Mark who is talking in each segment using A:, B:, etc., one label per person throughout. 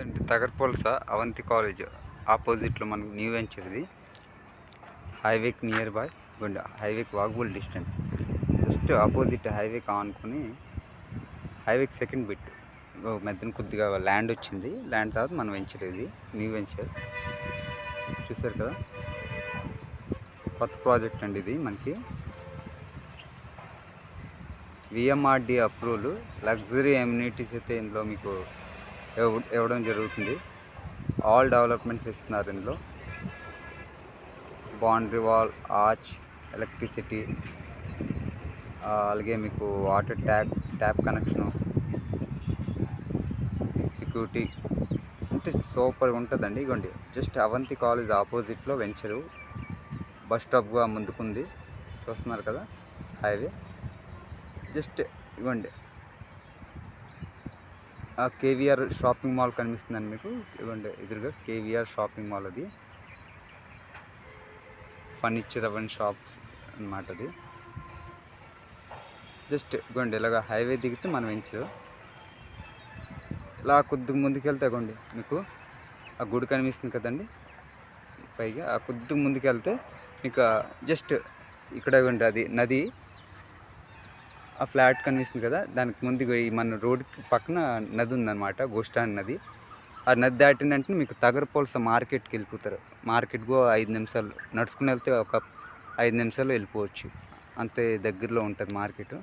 A: అంటే తగర్పొలస అవంతి కాలేజ్ ఆపోజిట్లో మనకు న్యూ వెంచర్ ఇది. హైవేకి నియర్ బై గుండా హైవేకి వాకబుల్ డిస్టెన్స్. జస్ట్ ఆపోజిట్ హైవేకి ఆనుకొని హైవేకి సెకండ్ బిట్ మధ్యన కొద్దిగా ల్యాండ్ వచ్చింది. ల్యాండ్ తర్వాత మన వెంచర్ ఇది న్యూ వెంచర్. చూసారు కదా, కొత్త ప్రాజెక్ట్ అండి ఇది. మనకి విఎంఆర్డి అప్రూవల్, లగ్జరీ ఎమ్యూనిటీస్ అయితే ఇందులో మీకు ఇవ్వడం జరుగుతుంది. ఆల్ డెవలప్మెంట్స్ ఇస్తున్నారు ఇందులో. బౌండరీ వాల్, ఆర్చ్, ఎలక్ట్రిసిటీ, అలాగే మీకు వాటర్ ట్యాప్ కనెక్షను, సెక్యూరిటీ అంటే సూపర్గా ఉంటుందండి. ఇవ్వండి, జస్ట్ అవంతి కాలేజ్ ఆపోజిట్లో వెంచరు. బస్ స్టాప్గా ముందుకుంది, చూస్తున్నారు కదా హైవే. జస్ట్ ఇవ్వండి, కేవీఆర్ షాపింగ్ మాల్ కనిపిస్తుందండి మీకు. ఇవ్వండి ఎదురుగా కేవీఆర్ షాపింగ్ మాల్, అది ఫర్నిచర్ అవన్నీ షాప్స్ అన్నమాట అది. జస్ట్ ఇవ్వండి, ఇలాగ హైవే దిగితే మనం వెంచరు. ఇలా కొద్దిగా ముందుకెళ్తే ఇవ్వండి మీకు ఆ గుడి కనిపిస్తుంది కదండి పైగా. ఆ కొద్దిగా ముందుకెళ్తే మీకు జస్ట్ ఇక్కడ ఇవ్వండి, అది నది. ఆ ఫ్లాట్ కనిపిస్తుంది కదా, దానికి ముందుగా ఈ మన రోడ్ పక్కన నది ఉందన్నమాట, గోష్టాన్ నది. ఆ నది దాటిన వెంటనే మీకు తగరపొలస మార్కెట్కి వెళ్ళిపోతారు. మార్కెట్కు 5 నిమిషాలు నడుచుకుని వెళ్తే, ఒక 5 నిమిషాలు వెళ్ళిపోవచ్చు, అంతే దగ్గరలో ఉంటుంది మార్కెట్.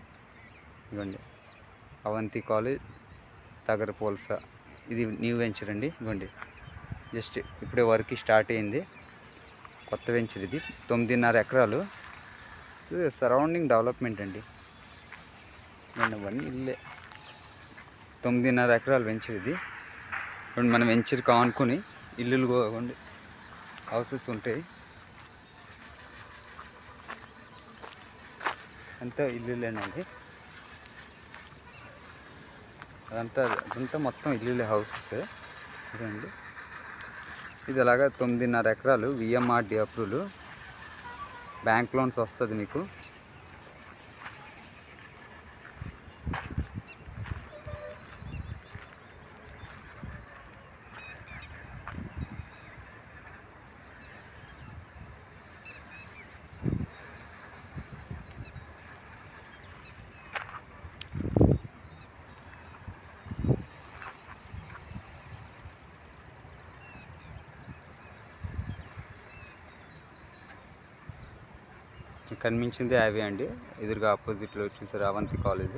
A: ఇవ్వండి అవంతి కాలేజ్ తగరపొలస, ఇది న్యూ వెంచర్ అండి. ఇవ్వండి, జస్ట్ ఇప్పుడే వర్క్ స్టార్ట్ అయింది. కొత్త వెంచర్ ఇది. 9.5 ఎకరాలు సరౌండింగ్ డెవలప్మెంట్ అండి. అవన్నీ ఇల్లే. 9.5 ఎకరాలు వెంచర్ ఇది. ఇప్పుడు మనం వెంచర్ కానుకొని ఇల్లులు కోండి, హౌసెస్ ఉంటాయి, అంతా ఇల్లులేనండి. అదంతా మొత్తం ఇల్లులే, హౌసెస్. ఇదండి, ఇది అలాగా 9.5 ఎకరాలు విఎంఆర్డి అప్రూవల్. బ్యాంక్ లోన్స్ వస్తుంది మీకు. కనిపించింది అవే అండి, ఎదురుగా ఆపోజిట్లో చూసారు అవంతి కాలేజ్.